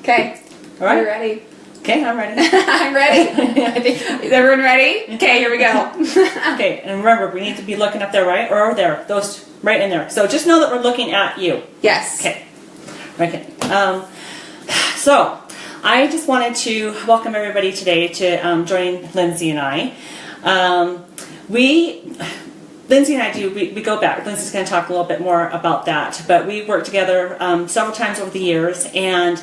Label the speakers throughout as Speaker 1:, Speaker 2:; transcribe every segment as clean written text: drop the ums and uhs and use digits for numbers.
Speaker 1: Okay.
Speaker 2: All right.
Speaker 1: Are you ready?
Speaker 2: Okay, I'm ready.
Speaker 1: I'm ready. Is everyone ready? Okay, here we go.
Speaker 2: Okay, and remember, we need to be looking up there, right? Or there. Those right in there. So just know that we're looking at you.
Speaker 1: Yes.
Speaker 2: Okay. Okay. So I just wanted to welcome everybody today to join Lindsey and I. Lindsey and I we go back. Lindsey's going to talk a little bit more about that. But we worked together several times over the years, and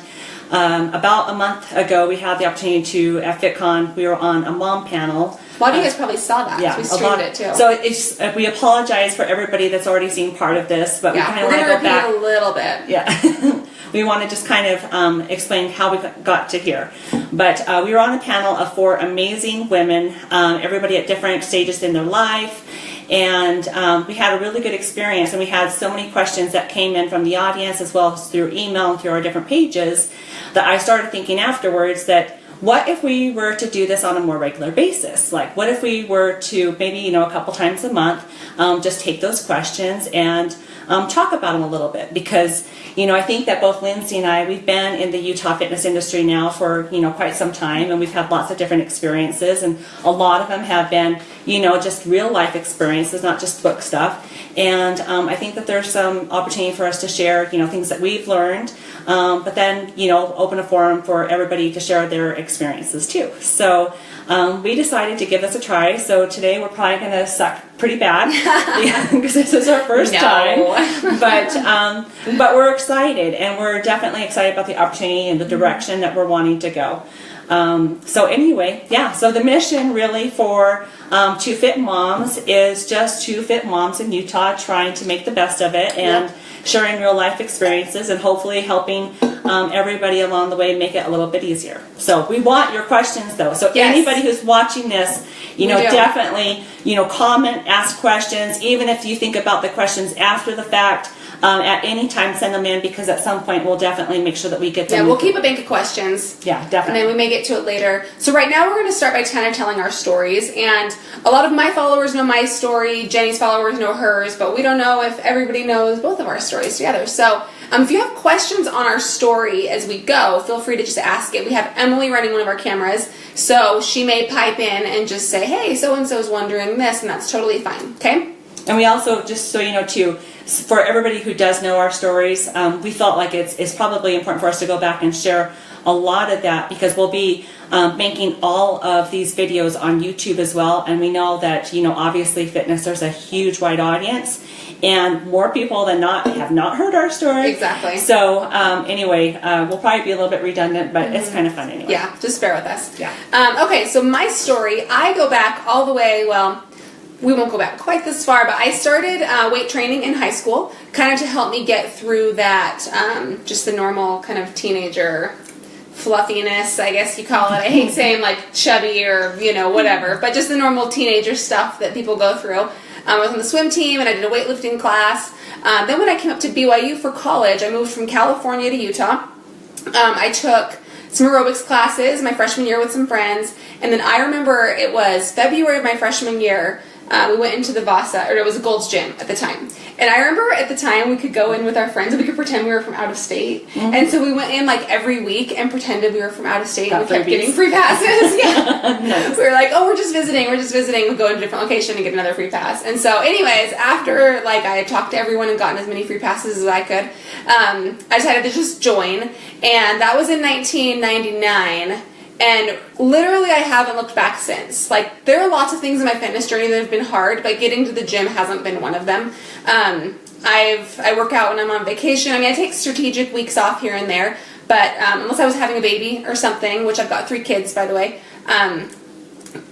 Speaker 2: about a month ago we had the opportunity to, at FitCon, we were on a mom panel.
Speaker 1: A lot of you guys probably saw that.
Speaker 2: Yeah,
Speaker 1: We streamed it too.
Speaker 2: So it's we apologize for everybody that's already seen part of this, but
Speaker 1: yeah,
Speaker 2: we kind of
Speaker 1: we're
Speaker 2: want
Speaker 1: going
Speaker 2: to
Speaker 1: to
Speaker 2: go
Speaker 1: repeat
Speaker 2: back
Speaker 1: a little bit.
Speaker 2: Yeah. We want to just kind of explain how we got to here. But we were on a panel of 4 amazing women, everybody at different stages in their life. And we had a really good experience, and we had so many questions that came in from the audience as well as through email and through our different pages that I started thinking afterwards that what if we were to do this on a more regular basis? Like, what if we were to maybe, a couple times a month, just take those questions and talk about them a little bit? Because, I think that both Lindsey and I, we've been in the Utah fitness industry now for, quite some time, and we've had lots of different experiences, and a lot of them have been, just real life experiences, not just book stuff. And I think that there's some opportunity for us to share, things that we've learned, but then, open a forum for everybody to share their experiences too. So we decided to give this a try. So today we're probably going to suck pretty bad because this is our first time. But we're excited, and we're definitely excited about the opportunity and the direction that we're wanting to go. So anyway, so the mission really for 2 Fit Moms is just 2 fit moms in Utah trying to make the best of it and sharing real life experiences and hopefully helping everybody along the way make it a little bit easier. So we want your questions though. So anybody who's watching this, definitely, comment, ask questions, even if you think about the questions after the fact. At any time, send them in, because at some point we'll definitely make sure that we get them.
Speaker 1: Yeah, we'll keep a bank of questions.
Speaker 2: Yeah, definitely.
Speaker 1: And then we may get to it later. So right now we're going to start by kind of telling our stories. And a lot of my followers know my story. Jenny's followers know hers. But we don't know if everybody knows both of our stories together. So if you have questions on our story as we go, feel free to just ask it. We have Emily running one of our cameras. So she may pipe in and just say, hey, so-and-so is wondering this. And that's totally fine. Okay?
Speaker 2: And we also, just so you know too, for everybody who does know our stories, we felt like it's probably important for us to go back and share a lot of that, because we'll be making all of these videos on YouTube as well. And we know that, obviously fitness, there's a huge wide audience, and more people than not have not heard our story.
Speaker 1: Exactly.
Speaker 2: So anyway, we'll probably be a little bit redundant, but it's kind of fun anyway.
Speaker 1: Yeah, just bear with us.
Speaker 2: Yeah.
Speaker 1: Okay, so my story, I go back all the way, we won't go back quite this far, but I started weight training in high school, kind of to help me get through that, just the normal kind of teenager fluffiness, I guess you call it. I hate saying like chubby or, whatever, but just the normal teenager stuff that people go through. I was on the swim team, and I did a weightlifting class. Then when I came up to BYU for college, I moved from California to Utah. I took some aerobics classes my freshman year with some friends, and then I remember it was February of my freshman year. We went into the Vasa, or it was a Gold's Gym at the time. And I remember at the time we could go in with our friends and we could pretend we were from out of state. Mm-hmm. And so we went in like every week and pretended we were from out of state. And we kept getting free passes. Yeah. Nice. We were like, oh, we're just visiting. We'll go to a different location and get another free pass. And so anyways, after I had talked to everyone and gotten as many free passes as I could, I decided to just join. And that was in 1999. And literally I haven't looked back since. There are lots of things in my fitness journey that have been hard, but getting to the gym hasn't been one of them. I work out when I'm on vacation. I take strategic weeks off here and there, but unless I was having a baby or something, which I've got 3 kids, by the way,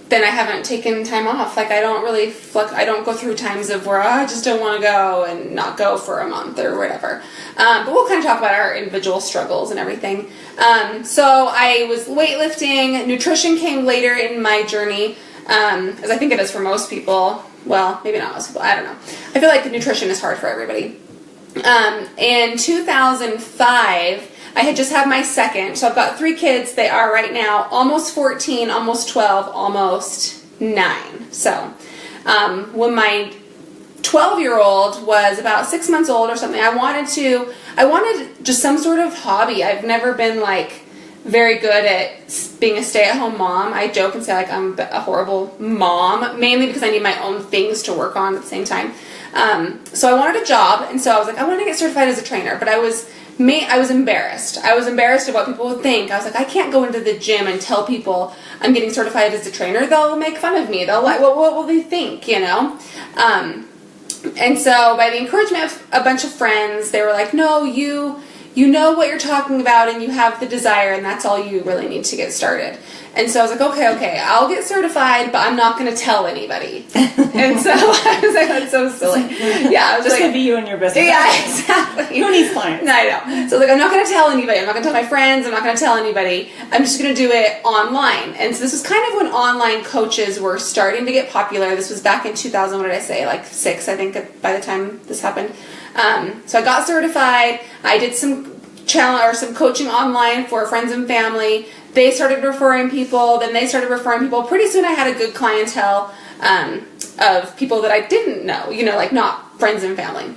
Speaker 1: then I haven't taken time off. I don't go through times of where I just don't want to go and not go for a month or whatever. But we'll kind of talk about our individual struggles and everything. So I was weightlifting. Nutrition came later in my journey, as I think it is for most people. Well, maybe not most people. I don't know. I feel like nutrition is hard for everybody. In 2005, I had just had my second, so I've got 3 kids. They are right now almost 14, almost 12, almost 9. So when my 12-year-old was about 6 months old or something, I wanted just some sort of hobby. I've never been like very good at being a stay-at-home mom. I joke and say like I'm a horrible mom, mainly because I need my own things to work on at the same time. So I wanted a job, and so I was like, I want to get certified as a trainer, but I was embarrassed. I was embarrassed of what people would think. I was like, I can't go into the gym and tell people I'm getting certified as a trainer. They'll make fun of me. They'll like, what will they think, you know? And so by the encouragement of a bunch of friends, they were like, no, you know what you're talking about and you have the desire, and that's all you really need to get started. And so I was like, okay, I'll get certified, but I'm not going to tell anybody. And so I was like, that's so silly. Yeah, I was
Speaker 2: just
Speaker 1: like,
Speaker 2: going to be you and your business.
Speaker 1: Yeah, exactly.
Speaker 2: Who needs clients?
Speaker 1: No, I know. So I was like, I'm not going to tell anybody. I'm not going to tell my friends. I'm not going to tell anybody. I'm just going to do it online. And so this was kind of when online coaches were starting to get popular. This was back in 2000, what did I say? Like 6, I think, by the time this happened. So I got certified. I did some some coaching online for friends and family. They started referring people, then they started referring people. Pretty soon I had a good clientele of people that I didn't know, like not friends and family.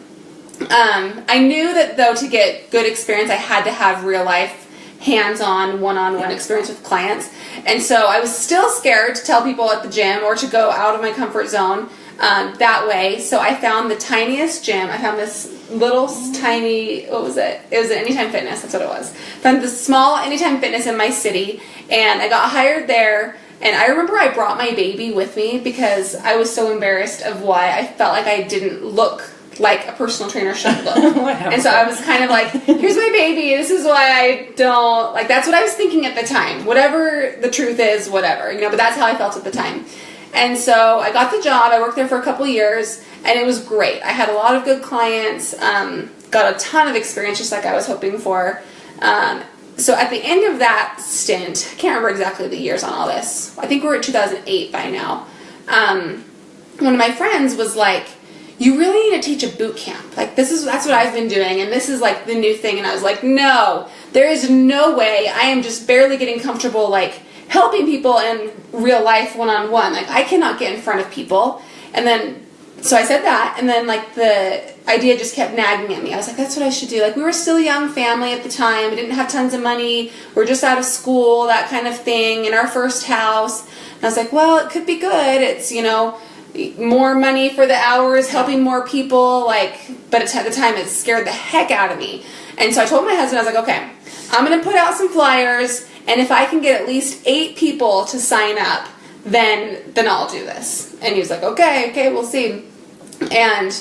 Speaker 1: I knew that though to get good experience I had to have real life, hands-on, one-on-one experience with clients. And so I was still scared to tell people at the gym or to go out of my comfort zone that way. So I found the tiniest gym. I found this little tiny, what was it? It was an Anytime Fitness, that's what it was. Found this small Anytime Fitness in my city, and I got hired there. And I remember I brought my baby with me because I was so embarrassed of why I felt like I didn't look like a personal trainer should look. And so I was kind of like, here's my baby, this is why I don't, like, that's what I was thinking at the time. Whatever the truth is, whatever, but that's how I felt at the time. And so I got the job. I worked there for a couple years, and it was great. I had a lot of good clients, got a ton of experience just like I was hoping for. So at the end of that stint, I can't remember exactly the years on all this. I think we're at 2008 by now. One of my friends was like, you really need to teach a boot camp. Like, that's what I've been doing, and this is like the new thing. And I was like, no, there is no way. I am just barely getting comfortable, like, helping people in real life one-on-one. Like, I cannot get in front of people. And then, so I said that, and then like the idea just kept nagging at me. I was like, that's what I should do. Like, we were still a young family at the time. We didn't have tons of money. We were just out of school, that kind of thing, in our first house. And I was like, well, it could be good. It's, more money for the hours, helping more people, but at the time it scared the heck out of me. And so I told my husband, I was like, okay, I'm going to put out some flyers, and if I can get at least 8 people to sign up, then I'll do this. And he was like, okay, we'll see. And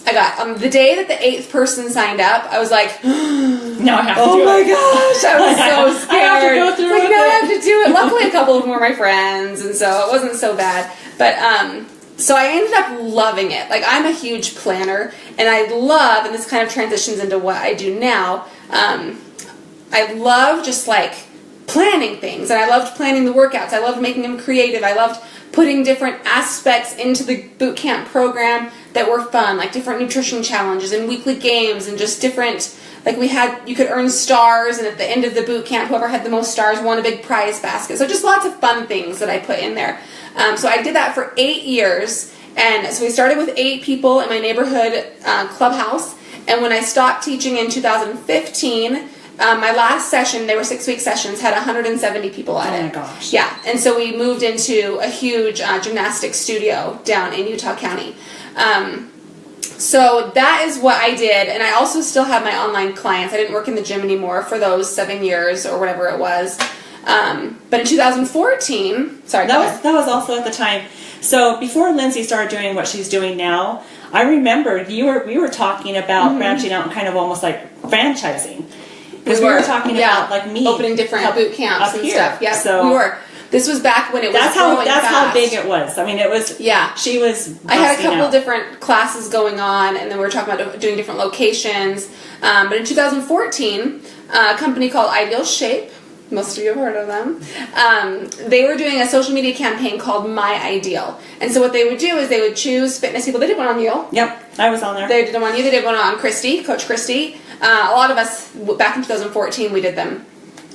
Speaker 1: I got, the day that the 8th person signed up, I was like,
Speaker 2: no, I have to do it.
Speaker 1: Oh my gosh, I was so scared.
Speaker 2: I have to go through with it.
Speaker 1: I have to do it. Luckily, a couple of them were my friends, and so it wasn't so bad. But, so I ended up loving it. Like, I'm a huge planner, and I love, and this kind of transitions into what I do now, I love just, planning things, and I loved planning the workouts. I loved making them creative. I loved putting different aspects into the boot camp program that were fun, like different nutrition challenges and weekly games and just different, you could earn stars, and at the end of the boot camp, whoever had the most stars won a big prize basket. So just lots of fun things that I put in there. So I did that for 8 years, and so we started with 8 people in my neighborhood clubhouse, and when I stopped teaching in 2015, my last session, they were 6-week sessions, had 170 people at it. Oh my gosh. Yeah, and so we moved into a huge gymnastics studio down in Utah County. So that is what I did, and I also still have my online clients. I didn't work in the gym anymore for those 7 years or whatever it was. But in 2014, sorry,
Speaker 2: that was also at the time. So before Lindsey started doing what she's doing now, I remember we were talking about branching out and kind of almost like franchising. Because we were talking about me
Speaker 1: opening different boot camps and stuff. Yeah,
Speaker 2: so
Speaker 1: we were. This was back when it was
Speaker 2: that's how big it was. I mean, it was.
Speaker 1: Yeah,
Speaker 2: she was.
Speaker 1: I had a couple different classes going on, and then we were talking about doing different locations. But in 2014, a company called Ideal Shape. Most of you have heard of them. They were doing a social media campaign called My Ideal. And so what they would do is they would choose fitness people. They did one on you.
Speaker 2: Yep, I was on there.
Speaker 1: They did one on you. They did one on Christy, Coach Christy. A lot of us, back in 2014, we did them.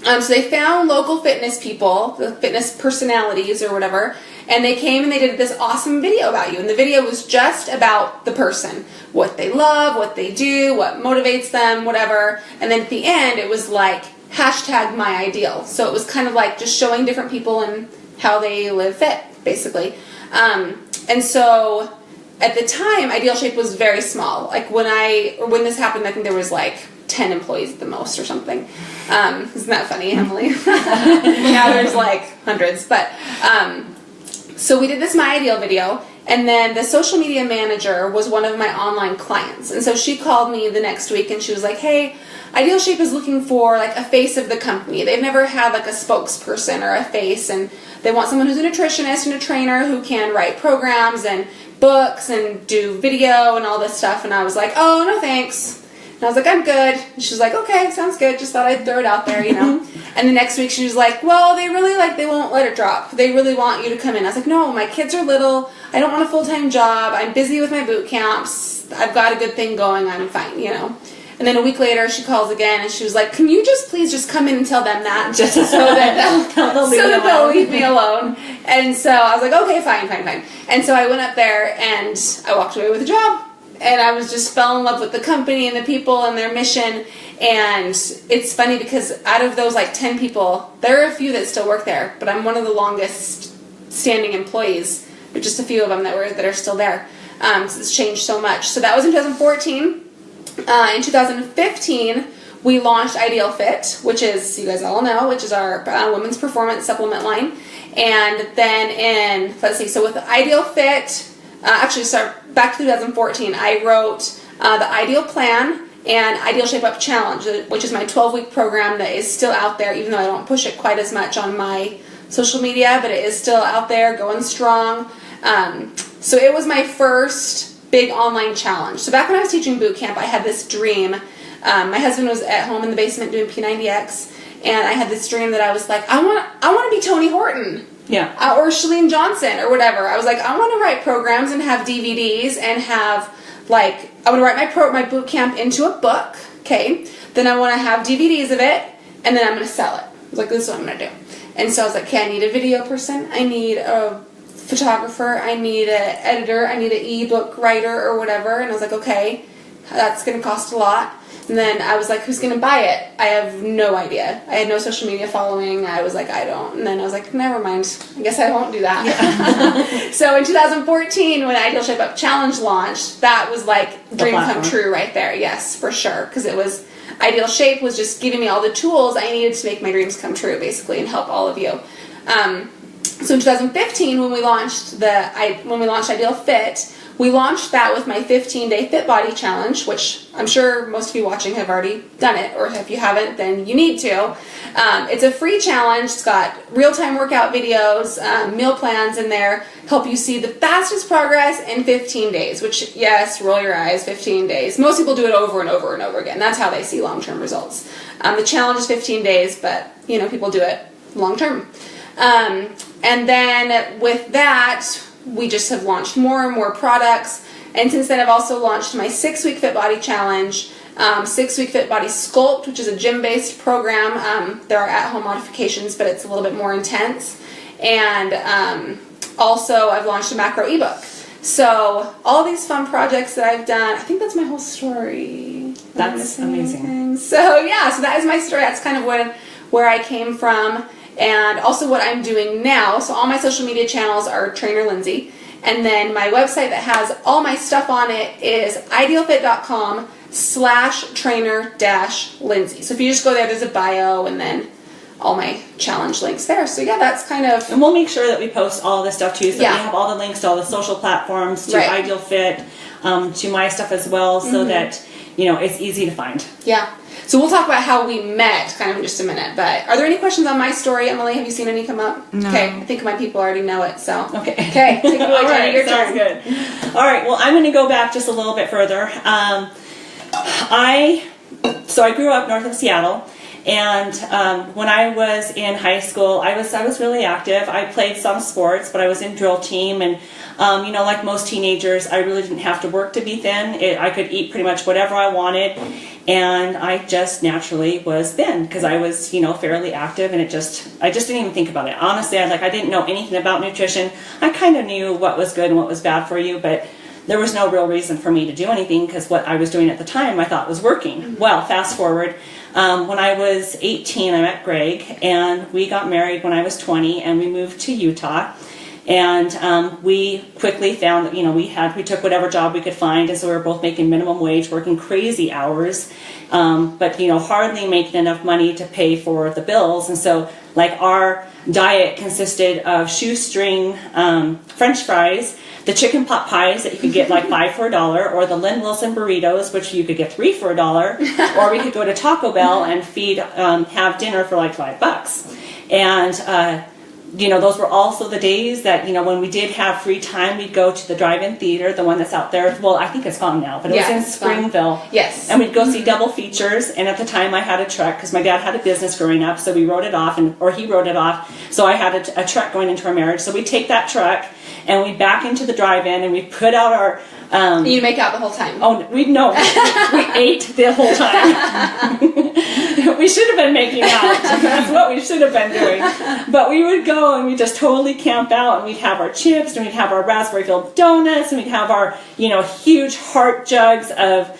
Speaker 1: So they found local fitness people, the fitness personalities or whatever, and they came and they did this awesome video about you. And the video was just about the person, what they love, what they do, what motivates them, whatever. And then at the end, it was like hashtag my ideal. So it was kind of like just showing different people and how they live fit, basically. And so at the time, Ideal Shape was very small. Like when this happened, I think there was like 10 employees at the most or something. Isn't that funny, Emily? Now there's like hundreds. But so we did this My Ideal video, and then the social media manager was one of my online clients. And so she called me the next week and she was like, hey, Ideal Shape is looking for like a face of the company. They've never had like a spokesperson or a face, and they want someone who's a nutritionist and a trainer who can write programs and books and do video and all this stuff. And I was like, oh, no thanks. And I was like, I'm good. And she was like, okay, sounds good. Just thought I'd throw it out there, you know. And the next week she was like, well, they won't let it drop. They really want you to come in. I was like, no, my kids are little. I don't want a full-time job. I'm busy with my boot camps. I've got a good thing going. I'm fine, you know. And then a week later she calls again and she was like, can you just please just come in and tell them that just so that they'll leave me alone. And so I was like, okay, fine. And so I went up there and I walked away with a job. And I was just fell in love with the company and the people and their mission. And it's funny because out of those like 10 people, there are a few that still work there, but I'm one of the longest standing employees. There's just a few of them that are still there. So it's changed so much. So that was in 2014. In 2015, we launched Ideal Fit, which is, you guys all know, which is our women's performance supplement line. And then so with Ideal Fit, back to 2014, I wrote the Ideal Plan and Ideal Shape Up Challenge, which is my 12-week program that is still out there, even though I don't push it quite as much on my social media, but it is still out there, going strong. So it was my first big online challenge. So back when I was teaching boot camp, I had this dream. My husband was at home in the basement doing P90X, and I had this dream that I was like, I want to be Tony Horton. Yeah. Or Chalene Johnson or whatever. I was like, I want to write programs and have DVDs and have like, I want to write my boot camp into a book. Okay. Then I want to have DVDs of it, and then I'm going to sell it. I was like, this is what I'm going to do. And so I was like, okay, I need a video person. I need a photographer. I need an editor. I need an ebook writer or whatever. And I was like, okay, that's going to cost a lot. And then I was like, who's going to buy it? I have no idea. I had no social media following. I was like, I don't. And then I was like, never mind. I guess I won't do that. Yeah. So in 2014, when Ideal Shape Up Challenge launched, that was like dream come true right there. Yes, for sure. Because it was, Ideal Shape was just giving me all the tools I needed to make my dreams come true, basically, and help all of you. So in 2015, when we launched Ideal Fit, we launched that with my 15-day Fit Body Challenge, which I'm sure most of you watching have already done it, or if you haven't, then you need to. It's a free challenge. It's got real-time workout videos, meal plans in there, help you see the fastest progress in 15 days, which, yes, roll your eyes, 15 days. Most people do it over and over and over again. That's how they see long-term results. The challenge is 15 days, but, you know, people do it long-term. And then with that, we just have launched more and more products. And since then, I've also launched my 6-week Fit Body Challenge, 6-week Fit Body Sculpt, which is a gym-based program. There are at-home modifications, but it's a little bit more intense. And also, I've launched a macro ebook. So all these fun projects that I've done, I think that's my whole story.
Speaker 2: That's amazing.
Speaker 1: So yeah, so that is my story. That's kind of where I came from. And also what I'm doing now. So all my social media channels are Trainer Lindsey. And then my website that has all my stuff on it is idealfit.com/trainer-Lindsey. So if you just go there's a bio and then all my challenge links there. So yeah, that's kind of...
Speaker 2: And we'll make sure that we post all this stuff too. So we have all the links to all the social platforms, to Ideal Fit, to my stuff as well, so that, you know, it's easy to find.
Speaker 1: Yeah. So we'll talk about how we met kind of in just a minute. But are there any questions on my story, Emily? Have you seen any come up?
Speaker 3: No.
Speaker 1: Okay, I think my people already know it. So
Speaker 2: okay,
Speaker 1: take it away,
Speaker 2: all
Speaker 1: Jenny.
Speaker 2: right,
Speaker 1: Your
Speaker 2: sounds
Speaker 1: turn.
Speaker 2: good. All right, well, I'm going to go back just a little bit further. I grew up north of Seattle, and when I was in high school, I was really active. I played some sports, but I was in drill team, and you know, like most teenagers, I really didn't have to work to be thin. I could eat pretty much whatever I wanted. and I just naturally was thin because I was, fairly active, and I just didn't even think about it. Honestly, I didn't know anything about nutrition. I kind of knew what was good and what was bad for you, but there was no real reason for me to do anything because what I was doing at the time I thought was working. Well, fast forward, when I was 18, I met Greg, and we got married when I was 20, and we moved to Utah. And we quickly found that, we took whatever job we could find, and so we were both making minimum wage, working crazy hours, but, hardly making enough money to pay for the bills. And so, our diet consisted of shoestring French fries, the chicken pot pies that you could get 5 for $1, or the Lynn Wilson burritos, which you could get 3 for $1, or we could go to Taco Bell and have dinner for $5. And, those were also the days that, when we did have free time, we'd go to the drive-in theater, the one that's out there. Well, I think it's gone now, but it was in Springville.
Speaker 1: Fun. Yes.
Speaker 2: And we'd go see double features. And at the time, I had a truck because my dad had a business growing up, so we wrote it off, or he wrote it off. So I had a truck going into our marriage. So we'd take that truck and we'd back into the drive-in, and we'd put out our...
Speaker 1: You'd make out the whole time.
Speaker 2: Oh, we ate the whole time. We should have been making out. That's what we should have been doing. But we would go and we'd just totally camp out, and we'd have our chips, and we'd have our raspberry-filled donuts, and we'd have our, huge heart jugs of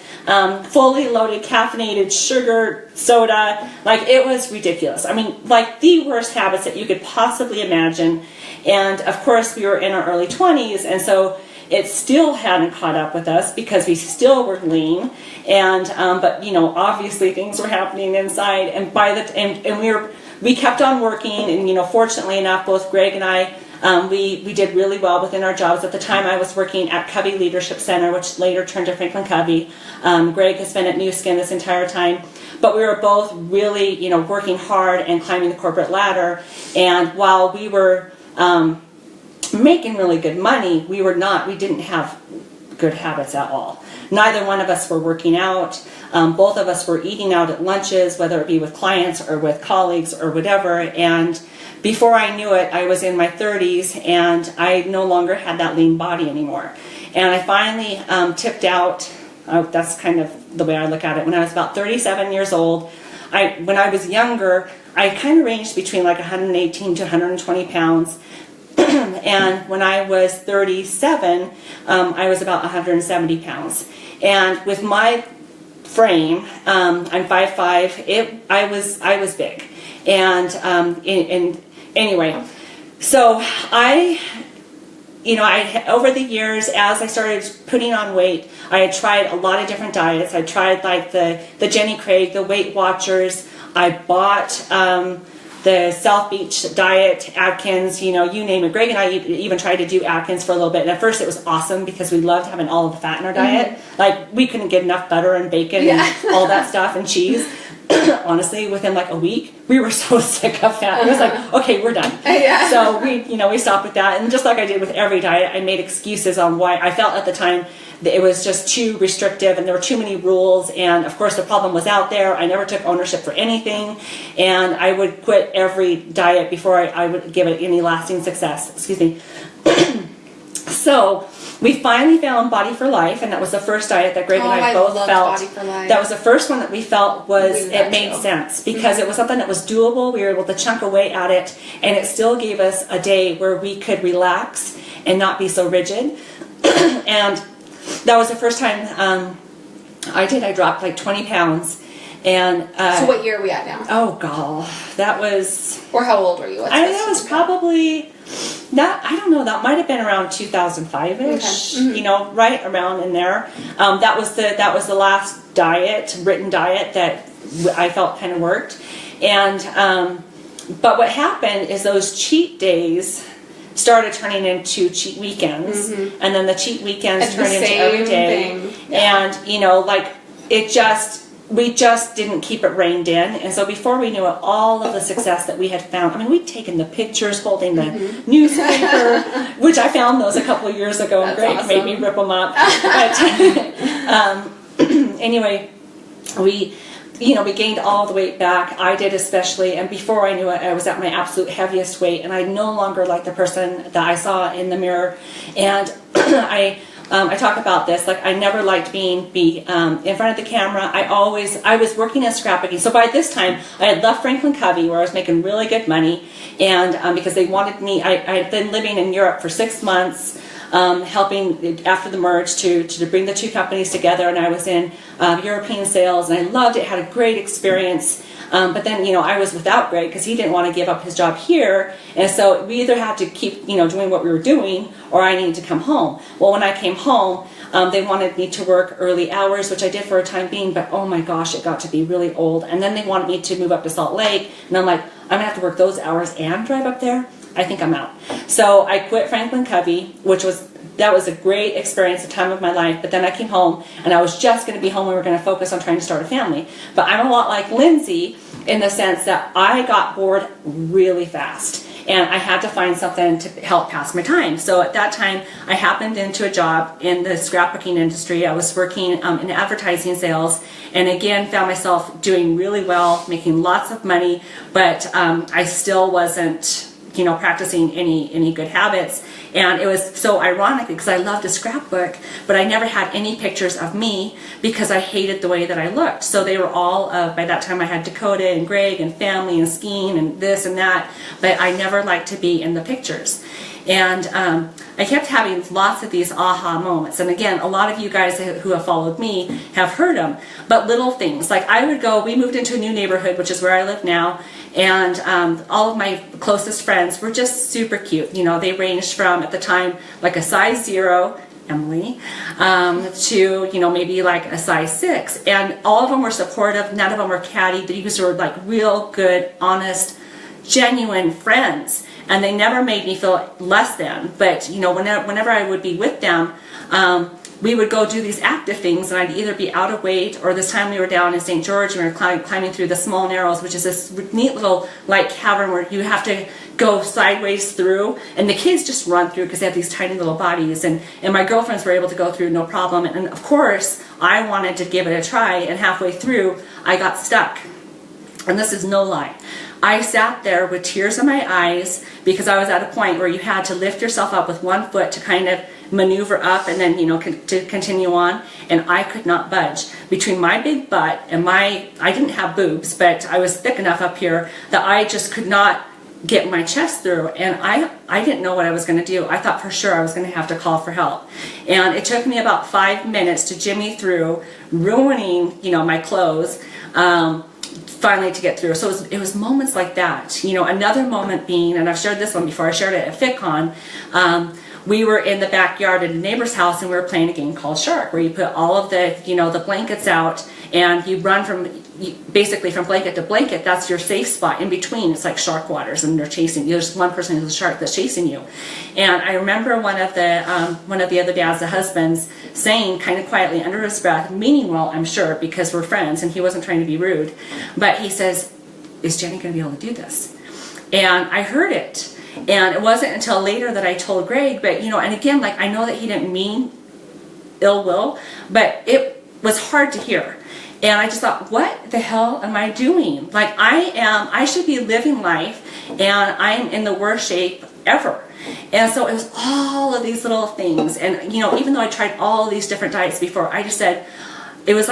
Speaker 2: fully loaded caffeinated sugar soda. It was ridiculous. I mean, the worst habits that you could possibly imagine. And of course, we were in our early 20s, and so it still hadn't caught up with us because we still were lean, and but obviously things were happening inside, and we kept on working, and fortunately enough, both Greg and I we did really well within our jobs. At the time, I was working at Covey Leadership Center, which later turned to Franklin Covey. Greg has been at New Skin this entire time, but we were both really working hard and climbing the corporate ladder. And while we were making really good money, we didn't have good habits at all. Neither one of us were working out. Both of us were eating out at lunches, whether it be with clients or with colleagues or whatever. And before I knew it, I was in my 30s, and I no longer had that lean body anymore. And I finally tipped out. That's kind of the way I look at it. When I was about 37 years old, when I was younger, I kind of ranged between 118 to 120 pounds. And when I was 37, I was about 170 pounds. And with my frame, I'm 5'5". I was big. And anyway, so I over the years, as I started putting on weight, I had tried a lot of different diets. I tried the Jenny Grothe, the Weight Watchers. I bought the South Beach diet, Atkins, you name it. Greg and I even tried to do Atkins for a little bit. And at first it was awesome because we loved having all of the fat in our diet. We couldn't get enough butter and bacon and all that stuff and cheese. Honestly, within a week, we were so sick of fat. It was okay, we're done.
Speaker 1: Yeah.
Speaker 2: So we stopped with that. And just like I did with every diet, I made excuses on why I felt at the time that it was just too restrictive and there were too many rules. And of course, the problem was out there. I never took ownership for anything. And I would quit every diet before I would give it any lasting success. Excuse me. So we finally found Body for Life, and that was the first diet that Greg and I both felt.
Speaker 1: Body for Life.
Speaker 2: That was the first one that we felt it made sense because it was something that was doable. We were able to chunk away at it, and it still gave us a day where we could relax and not be so rigid. And that was the first time I dropped 20 pounds. And
Speaker 1: so what year are we at now?
Speaker 2: Oh, God. That was...
Speaker 1: Or how old were you?
Speaker 2: That was probably... I don't know. That might have been around 2005-ish. Okay. Mm-hmm. Right around in there. That was the last written diet that I felt kind of worked. And but what happened is those cheat days started turning into cheat weekends, and then the cheat weekends turned into every day. Yeah. And we just didn't keep it reined in. And so before we knew it, all of the success that we had found, we'd taken the pictures holding the newspaper, which I found those a couple of years ago, and Greg made me rip them up. But anyway, we gained all the weight back. I did especially, and before I knew it, I was at my absolute heaviest weight, and I no longer liked the person that I saw in the mirror. And I talk about this, like I never liked being in front of the camera. I was working in scrapbooking. So by this time, I had left Franklin Covey, where I was making really good money, and because they wanted me, I had been living in Europe for 6 months, helping after the merge to bring the two companies together, and I was in European sales, and I loved it, had a great experience. But then, I was without Greg because he didn't want to give up his job here. And so we either had to keep, doing what we were doing, or I needed to come home. Well, when I came home, they wanted me to work early hours, which I did for a time being, but oh my gosh, it got to be really old. And then they wanted me to move up to Salt Lake, and I'm like, I'm going to have to work those hours and drive up there? I think I'm out. So I quit Franklin Covey, that was a great experience, a time of my life. But then I came home, and I was just going to be home. We were going to focus on trying to start a family. But I'm a lot like Lindsey in the sense that I got bored really fast, and I had to find something to help pass my time. So at that time, I happened into a job in the scrapbooking industry. I was working in advertising sales, and again, found myself doing really well, making lots of money, but I still wasn't practicing any good habits. And it was so ironic because I loved to scrapbook, but I never had any pictures of me because I hated the way that I looked. So they were all, by that time I had Dakota and Greg and family and skiing and this and that, but I never liked to be in the pictures. And I kept having lots of these aha moments. And again, a lot of you guys who have followed me have heard them. But little things, like we moved into a new neighborhood, which is where I live now, and all of my closest friends were just super cute. They ranged from, at the time, like a size 0, Emily, to, maybe like a size 6. And all of them were supportive. None of them were catty. These were like real good, honest, genuine friends. And they never made me feel less than. But, whenever I would be with them, we would go do these active things, and I'd either be out of weight, or this time we were down in St. George, and we were climbing through the Small Narrows, which is this neat little cavern where you have to go sideways through, and the kids just run through because they have these tiny little bodies, and my girlfriends were able to go through no problem. And of course, I wanted to give it a try, and halfway through, I got stuck. And this is no lie. I sat there with tears in my eyes because I was at a point where you had to lift yourself up with one foot to kind of maneuver up and then, to continue on. And I could not budge. Between my big butt and I didn't have boobs, but I was thick enough up here that I just could not get my chest through. And I didn't know what I was going to do. I thought for sure I was going to have to call for help. And it took me about 5 minutes to jimmy through, ruining, my clothes, finally to get through. So it was moments like that. Another moment being, and I've shared this one before, I shared it at FitCon, we were in the backyard at a neighbor's house, and we were playing a game called Shark, where you put all of the, the blankets out, and you run basically from blanket to blanket. That's your safe spot. In between, it's like shark waters, and they're chasing you. There's one person who's a shark that's chasing you. And I remember one of the other dads, the husbands, saying kind of quietly under his breath, meaning well, I'm sure, because we're friends, and he wasn't trying to be rude, but he says, "Is Jenny going to be able to do this?" And I heard it. And it wasn't until later that I told Greg, but and again, I know that he didn't mean ill will, but it was hard to hear. And I just thought, what the hell am I doing? I should be living life, and I am in the worst shape ever. And so it was all of these little things. And, even though I tried all these different diets before, I just said, it was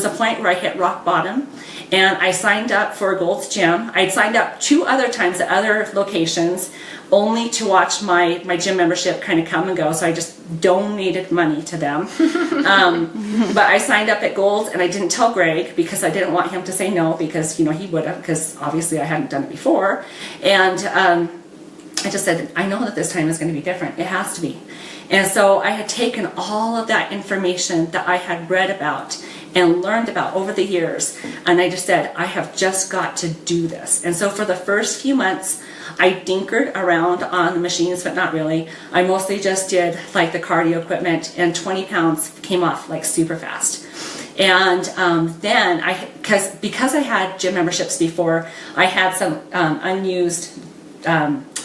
Speaker 2: a point where I hit rock bottom, and I signed up for Gold's Gym. I'd signed up 2 other times at other locations, only to watch my gym membership kind of come and go, so I just donated money to them. But I signed up at Gold's, and I didn't tell Greg because I didn't want him to say no, because, he would have, because obviously I hadn't done it before. And I just said, I know that this time is going to be different. It has to be. And so I had taken all of that information that I had read about and learned about over the years, and I just said, I have just got to do this. And so for the first few months, I dinkered around on the machines, but not really. I mostly just did the cardio equipment, and 20 pounds came off super fast. And then because I had gym memberships before, I had some unused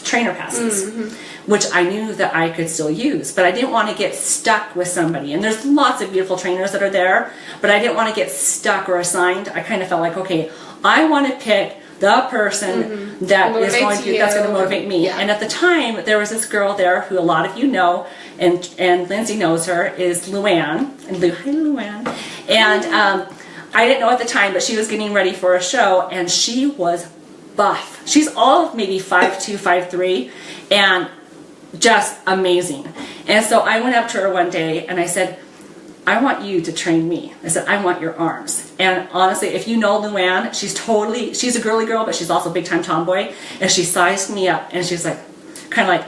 Speaker 2: trainer passes, which I knew that I could still use, but I didn't want to get stuck with somebody. And there's lots of beautiful trainers that are there, but I didn't want to get stuck or assigned. I kind of felt like, okay, I want to pick the person that is going to that's going to motivate me.
Speaker 1: Yeah.
Speaker 2: And at the time, there was this girl there who a lot of you know, and Lindsay knows her, is Luann. And hi, Luann. And I didn't know at the time, but she was getting ready for a show, and she was buff. She's all of maybe 5'2", 5'3", and just amazing. And so I went up to her one day and I said, I want you to train me. I said, I want your arms. And honestly, if you know Luann, she's a girly girl, but she's also a big time tomboy. And she sized me up and she's like, kind of like,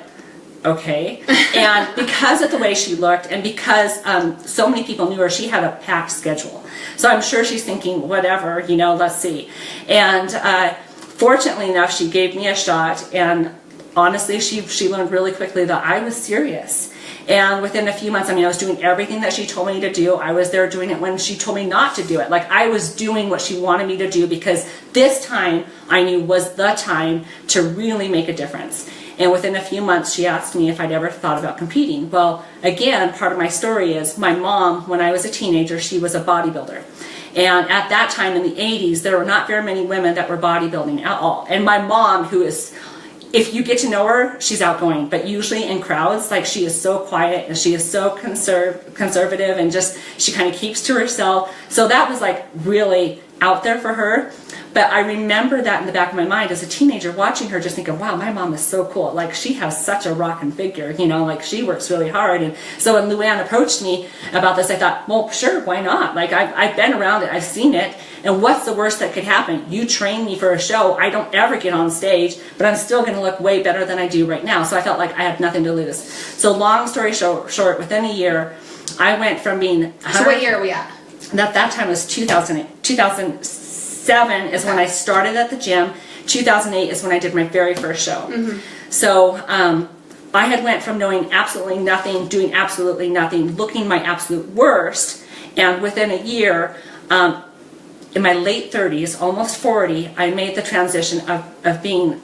Speaker 2: okay. And because of the way she looked and because so many people knew her, she had a packed schedule. So I'm sure she's thinking, whatever, let's see. And fortunately enough, she gave me a shot, and honestly, she learned really quickly that I was serious. And within a few months, I was doing everything that she told me to do. I was there doing it when she told me not to do it. Like, I was doing what she wanted me to do because this time I knew was the time to really make a difference. And within a few months, she asked me if I'd ever thought about competing. Well, again, part of my story is my mom, when I was a teenager, she was a bodybuilder. And at that time in the 80s, there were not very many women that were bodybuilding at all. And my mom, who is, if you get to know her, she's outgoing, but usually in crowds, like, she is so quiet and she is so conservative and just, she kind of keeps to herself. So that was like really out there for her. But I remember that in the back of my mind as a teenager, watching her, just thinking, wow, my mom is so cool. Like, she has such a rockin' figure, like, she works really hard. And so when Luann approached me about this, I thought, well, sure, why not? Like, I've been around it, I've seen it. And what's the worst that could happen? You train me for a show, I don't ever get on stage, but I'm still going to look way better than I do right now. So I felt like I had nothing to lose. So long story short, within a year, I went from being...
Speaker 1: So what year are we at?
Speaker 2: That time was 2008. 2007 is when I started at the gym. 2008 is when I did my very first show. So I had went from knowing absolutely nothing, doing absolutely nothing, looking my absolute worst, and within a year, in my late 30s, almost 40, I made the transition of being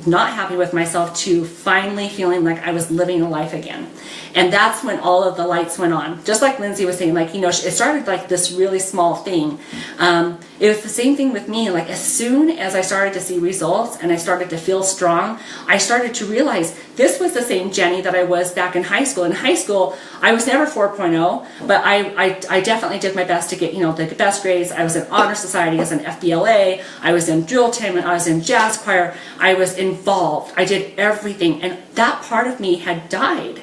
Speaker 2: not happy with myself to finally feeling like I was living a life again. And that's when all of the lights went on. Just like Lindsay was saying, like, it started like this really small thing. It was the same thing with me. Like, as soon as I started to see results and I started to feel strong, I started to realize this was the same Jenny that I was back in high school. In high school, I was never 4.0, but I definitely did my best to get, the best grades. I was in Honor Society, I was in FBLA, I was in drill team, I was in jazz choir, I was involved. I did everything, and that part of me had died.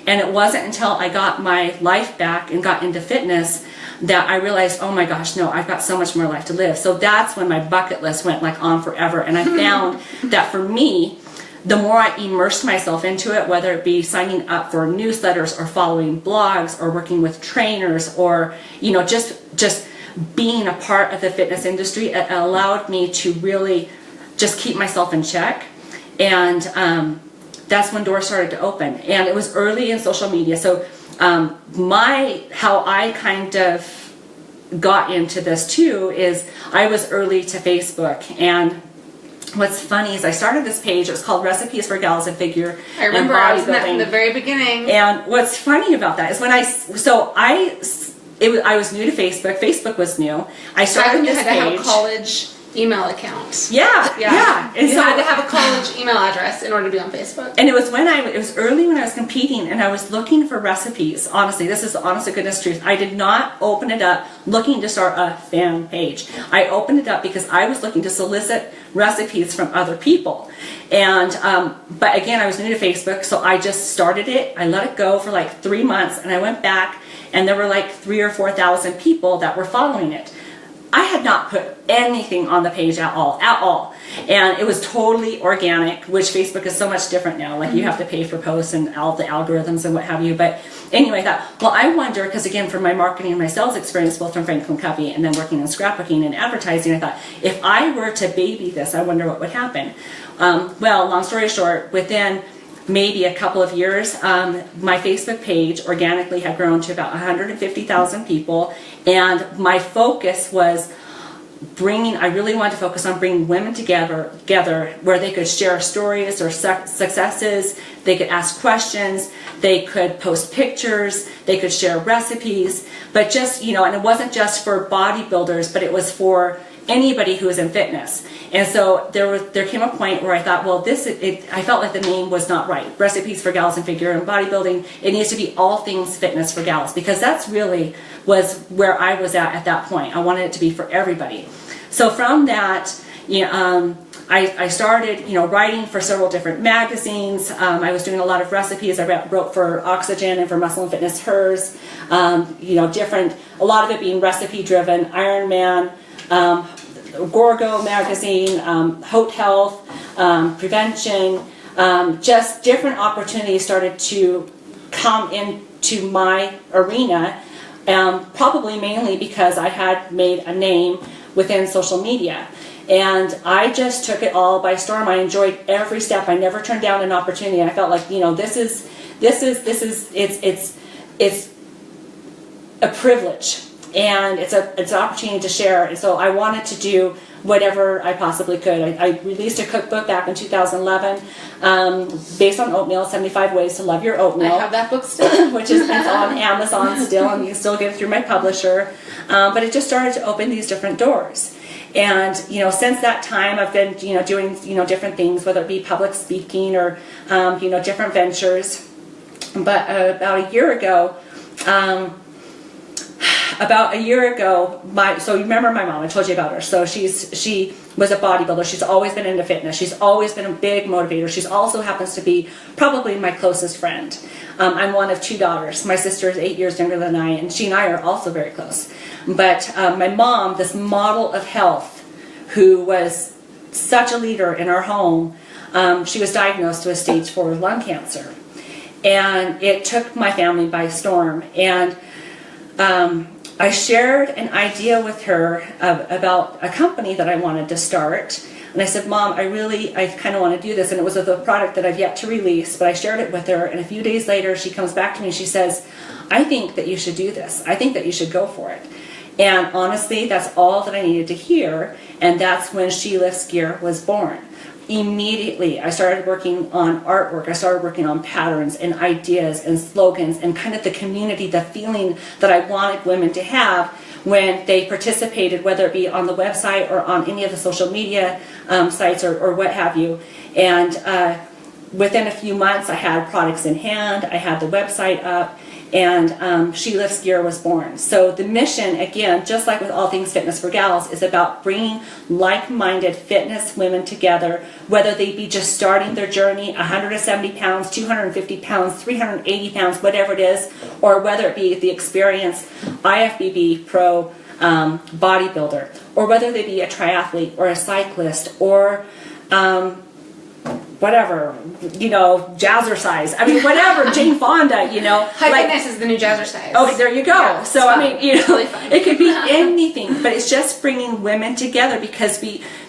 Speaker 2: And it wasn't until I got my life back and got into fitness that I realized, oh my gosh, no, I've got so much more life to live. So that's when my bucket list went like on forever. And I found that for me, the more I immersed myself into it, whether it be signing up for newsletters or following blogs or working with trainers or, just being a part of the fitness industry, it allowed me to really just keep myself in check. And that's when doors started to open. And it was early in social media. So how I kind of got into this too is I was early to Facebook. And what's funny is I started this page. It was called Recipes for Gals and Figure.
Speaker 1: I remember I was in that from the very beginning.
Speaker 2: And what's funny about that is when I was new to Facebook. Facebook was new. I started this page. You had to have a college email account. Yeah. And
Speaker 1: you had to have a college email address in order to be on Facebook.
Speaker 2: And it was early when I was competing, and I was looking for recipes. Honestly, this is the honest to goodness truth. I did not open it up looking to start a fan page. I opened it up because I was looking to solicit recipes from other people. And but again, I was new to Facebook, so I just started it. I let it go for like 3 months, and I went back, and there were like 3,000 or 4,000 people that were following it. I had not put anything on the page at all. And it was totally organic, which Facebook is so much different now. Like, you have to pay for posts and all the algorithms and what have you. But anyway, I thought, well, I wonder, because again, from my marketing and my sales experience, both from Franklin Covey and then working in scrapbooking and advertising, I thought, if I were to baby this, I wonder what would happen. Well, long story short, within maybe a couple of years, my Facebook page organically had grown to about 150,000 people, and my focus was I really wanted to focus on bringing women together where they could share stories or successes, they could ask questions, they could post pictures, they could share recipes, but just, and it wasn't just for bodybuilders, but it was for anybody who is in fitness. And so there came a point where I thought, well, I felt like the name was not right. Recipes for Gals in Figure and Bodybuilding. It needs to be all things fitness for gals, because that's really was where I was at that point. I wanted it to be for everybody. So from that, I started, writing for several different magazines. I was doing a lot of recipes. I wrote for Oxygen and for Muscle and Fitness Hers. A lot of it being recipe driven. Ironman, Gorgo magazine, Haute Health, Prevention. Just different opportunities started to come into my arena, probably mainly because I had made a name within social media. And I just took it all by storm. I enjoyed every step. I never turned down an opportunity. I felt like, it's a privilege, and it's an opportunity to share. And so I wanted to do whatever I possibly could. I released a cookbook back in 2011, based on oatmeal, 75 Ways to Love Your Oatmeal.
Speaker 1: I have that book still.
Speaker 2: It's on Amazon still, and you can still get it through my publisher. But it just started to open these different doors. And, since that time, I've been, doing, different things, whether it be public speaking or, different ventures. But about a year ago, so you remember my mom, I told you about her. So she was a bodybuilder. She's always been into fitness. She's always been a big motivator. She's also happens to be probably my closest friend. I'm one of 2 daughters. My sister is 8 years younger than I, and she and I are also very close. But my mom, this model of health, who was such a leader in our home, she was diagnosed with stage 4 lung cancer. And it took my family by storm. And I shared an idea with her about a company that I wanted to start. And I said, Mom, I kind of want to do this. And it was a product that I've yet to release, but I shared it with her. And a few days later, she comes back to me and she says, I think that you should do this. I think that you should go for it. And honestly, that's all that I needed to hear. And that's when She Lifts Gear was born. Immediately, I started working on artwork. I started working on patterns and ideas and slogans and kind of the community, the feeling that I wanted women to have when they participated, whether it be on the website or on any of the social media sites or what have you. And within a few months, I had products in hand. I had the website up. And She Lifts Gear was born. So the mission, again, just like with All Things Fitness for Gals, is about bringing like-minded fitness women together, whether they be just starting their journey, 170 pounds, 250 pounds, 380 pounds, whatever it is, or whether it be the experienced IFBB pro bodybuilder, or whether they be a triathlete or a cyclist or whatever, jazzercise. I mean, whatever, Jane Fonda,
Speaker 1: High fitness is the new jazzercise.
Speaker 2: Oh, there you go.
Speaker 1: Yeah,
Speaker 2: so,
Speaker 1: fun.
Speaker 2: I mean,
Speaker 1: Really fun.
Speaker 2: it could be anything, but it's just bringing women together because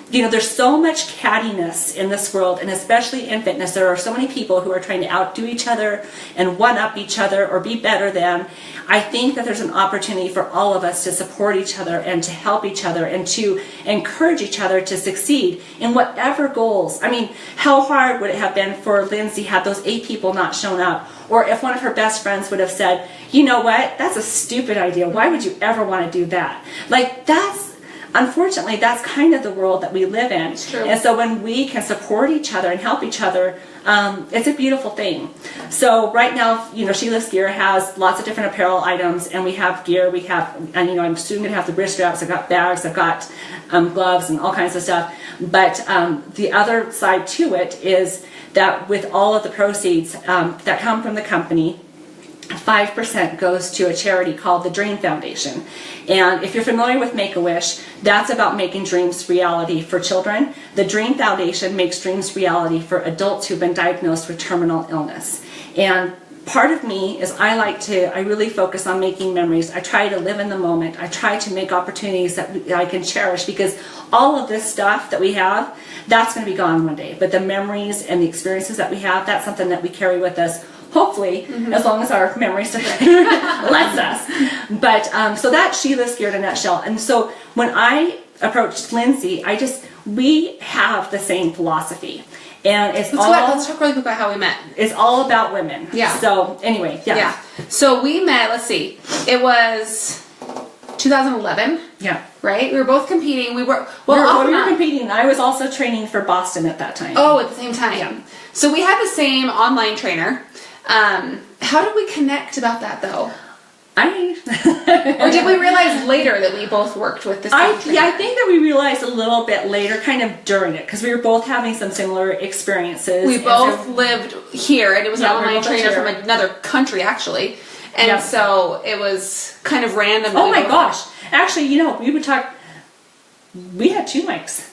Speaker 2: there's so much cattiness in this world, and especially in fitness. There are so many people who are trying to outdo each other and one-up each other or be better than. I think that there's an opportunity for all of us to support each other and to help each other and to encourage each other to succeed in whatever goals. I mean, how hard would it have been for Lindsey had those 8 people not shown up? Or if one of her best friends would have said, you know what, that's a stupid idea. Why would you ever want to do that? Unfortunately, that's kind of the world that we live in.
Speaker 1: It's true.
Speaker 2: And so when we can support each other and help each other, it's a beautiful thing. So right now, She Lifts Gear has lots of different apparel items, and we have gear. I'm soon going to have the wrist straps. I've got bags. I've got gloves and all kinds of stuff. But the other side to it is that with all of the proceeds that come from the company, 5% goes to a charity called the Dream Foundation. And if you're familiar with Make-A-Wish, that's about making dreams reality for children. The Dream Foundation makes dreams reality for adults who've been diagnosed with terminal illness. And part of me is I really focus on making memories. I try to live in the moment. I try to make opportunities that I can cherish, because all of this stuff that we have, that's going to be gone one day. But the memories and the experiences that we have, that's something that we carry with us. Hopefully, as long as our memories lets us. But so that's She Lifts Gear in a nutshell. And so when I approached Lindsey, we have the same philosophy. And let's
Speaker 1: talk really quick about how we met.
Speaker 2: It's all about women.
Speaker 1: Yeah.
Speaker 2: So anyway, yeah.
Speaker 1: So we met, let's see, it was 2011.
Speaker 2: Yeah.
Speaker 1: Right? We were both competing. We were
Speaker 2: We were competing. I was also training for Boston at that time.
Speaker 1: Oh, at the same time.
Speaker 2: Yeah.
Speaker 1: So we had the same online trainer. How did we connect about that though? Or did we realize later that we both worked with the same trainer?
Speaker 2: Yeah, I think that we realized a little bit later, kind of during it, because we were both having some similar experiences.
Speaker 1: We both lived here, and it was an online trainer
Speaker 2: here.
Speaker 1: from another country, actually. And so it was kind of random.
Speaker 2: Oh my gosh. Actually, you know, we would talk, we had 2 Mikes.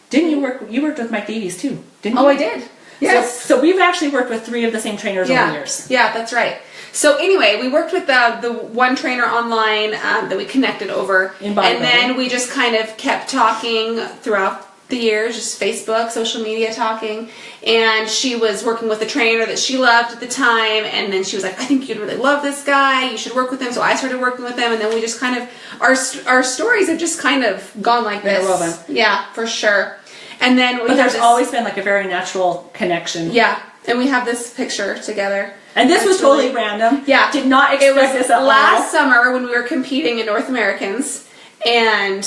Speaker 2: Didn't you work, you worked with Mike Davies too, didn't you?
Speaker 1: Oh, I did. Yes.
Speaker 2: So we've actually worked with 3 of the same trainers over the years.
Speaker 1: Yeah, that's right. So anyway, we worked with the one trainer online that we connected over. And then we just kind of kept talking throughout the years, just Facebook, social media talking. And she was working with a trainer that she loved at the time. And then she was like, I think you'd really love this guy. You should work with him. So I started working with him. And then we just kind of, our stories have just kind of gone like this.
Speaker 2: Interwoven.
Speaker 1: Yeah, for sure. And then
Speaker 2: but there's always been like a very natural connection.
Speaker 1: Yeah. And we have this picture together.
Speaker 2: And this was totally random.
Speaker 1: Yeah.
Speaker 2: Did not expect this at all.
Speaker 1: Last summer when we were competing in North Americans, and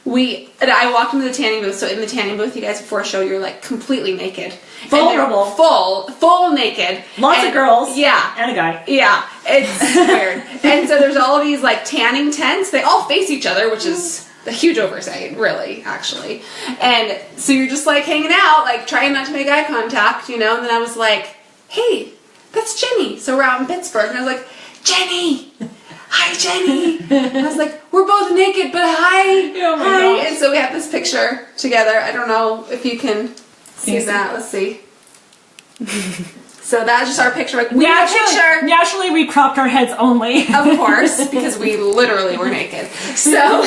Speaker 1: I walked into the tanning booth. So in the tanning booth, you guys, before a show, you're like completely naked.
Speaker 2: Vulnerable.
Speaker 1: Full naked.
Speaker 2: Lots of girls.
Speaker 1: Yeah.
Speaker 2: And a guy.
Speaker 1: Yeah. It's weird. And so there's all these like tanning tents. They all face each other, which is a huge oversight, really, actually. And so you're just like hanging out, like trying not to make eye contact, you know. And then I was like, hey, that's Jenny. So we're out in Pittsburgh, and I was like, Jenny, hi, Jenny. And I was like, we're both naked, but hi,
Speaker 2: oh my
Speaker 1: hi.
Speaker 2: gosh.
Speaker 1: And so we have this picture together. I don't know if you can see that. Let's see. So that's just our picture. Like, we have a picture.
Speaker 2: Naturally, we cropped our heads only.
Speaker 1: Of course, because we literally were naked. So.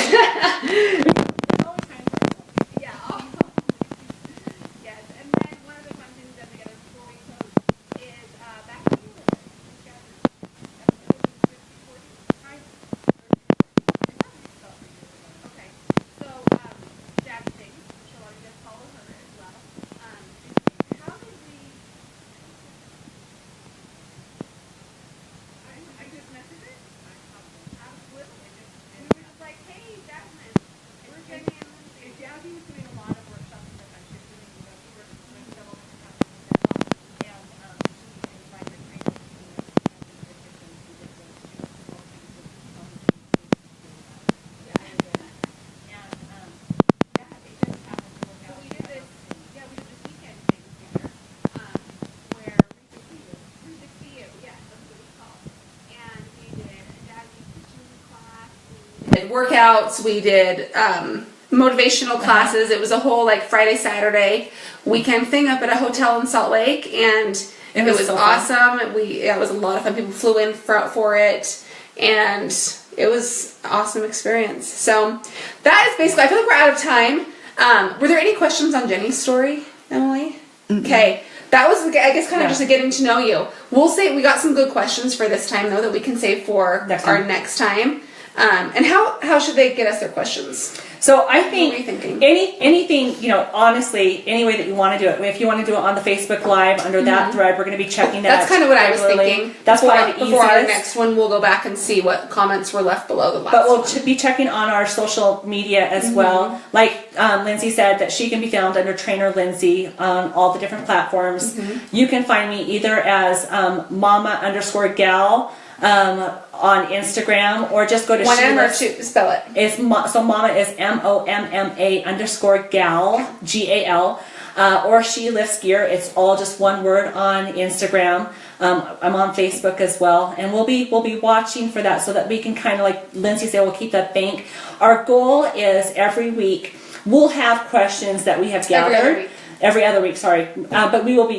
Speaker 1: Workouts, we did motivational classes. It was a whole like Friday, Saturday weekend thing up at a hotel in Salt Lake, and it was so awesome. It was a lot of fun. People flew in for it, and it was an awesome experience. So that is basically, I feel like we're out of time. Were there any questions on Jenny's story, Emily? Mm-hmm. Okay. That was, I guess, kind of just a getting to know you. We'll say we got some good questions for this time, though, that we can save for our next time. And how should they get us their questions?
Speaker 2: So I think
Speaker 1: what are you thinking?
Speaker 2: anything, you know, honestly, any way that you want to do it. If you want to do it on the Facebook Live under that thread, we're going to be checking that.
Speaker 1: That's kind of what I was thinking.
Speaker 2: That's why the
Speaker 1: before our next one, we'll go back and see what comments were left below the last one.
Speaker 2: But we'll be checking on our social media as well. Like Lindsay said, that she can be found under Trainer Lindsay on all the different platforms. You can find me either as mama_gal on Instagram, or just go to
Speaker 1: one M or two, spell it.
Speaker 2: It's so mama is MOMMA_gal GAL, or She Lifts Gear. It's all just one word on Instagram. I'm on Facebook as well, and we'll be watching for that so that we can kind of, like Lindsay said, we'll keep that bank. Our goal is every week we'll have questions that we have gathered. Every other week, sorry, but we'll be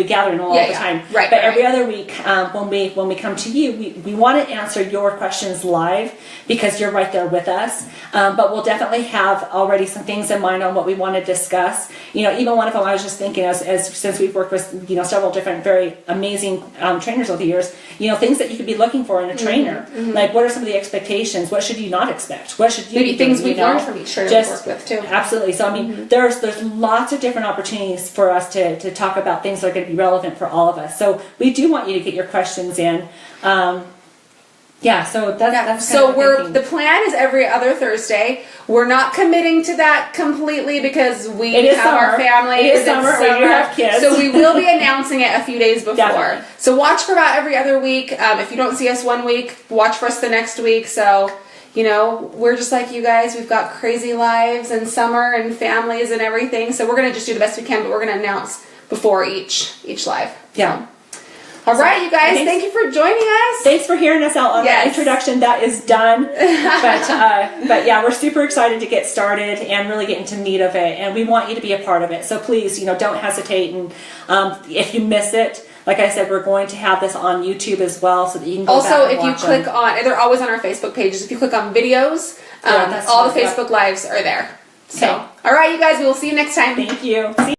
Speaker 2: gathering all the time.
Speaker 1: Right.
Speaker 2: But every other week, when we come to you, we want to answer your questions live because you're right there with us. But we'll definitely have already some things in mind on what we want to discuss. You know, even one of them I was just thinking, as since we've worked with several different very amazing trainers over the years, things that you could be looking for in a trainer. Like, what are some of the expectations? What should you not expect? What should you
Speaker 1: maybe things we've learned from each trainer we work with too?
Speaker 2: Absolutely. So I mean, there's lots of different opportunities for us to talk about things that are going to be relevant for all of us. So we do want you to get your questions in. Yeah, so that's
Speaker 1: so
Speaker 2: kind of thinking.
Speaker 1: the plan is every other Thursday. We're not committing to that completely because we
Speaker 2: It is
Speaker 1: have our
Speaker 2: summer.
Speaker 1: families.
Speaker 2: It is summer. We do have kids.
Speaker 1: So we will be announcing it a few days before.
Speaker 2: Definitely.
Speaker 1: So watch for about every other week. If you don't see us one week, watch for us the next week. So, you know, we're just like you guys. We've got crazy lives and summer and families and everything. So we're going to just do the best we can, but we're going to announce before each live.
Speaker 2: Yeah.
Speaker 1: So. All right, you guys, thank you for joining us.
Speaker 2: Thanks for hearing us out on that introduction. That is done. But yeah, we're super excited to get started and really get into meat of it. And we want you to be a part of it. So please, you know, don't hesitate. And if you miss it, like I said, we're going to have this on YouTube as well so that you can go back and watch them.
Speaker 1: Also, if you click on, they're always on our Facebook pages. If you click on videos, all the Facebook Lives are there. So, all right, you guys, we will see you next time.
Speaker 2: Thank you. See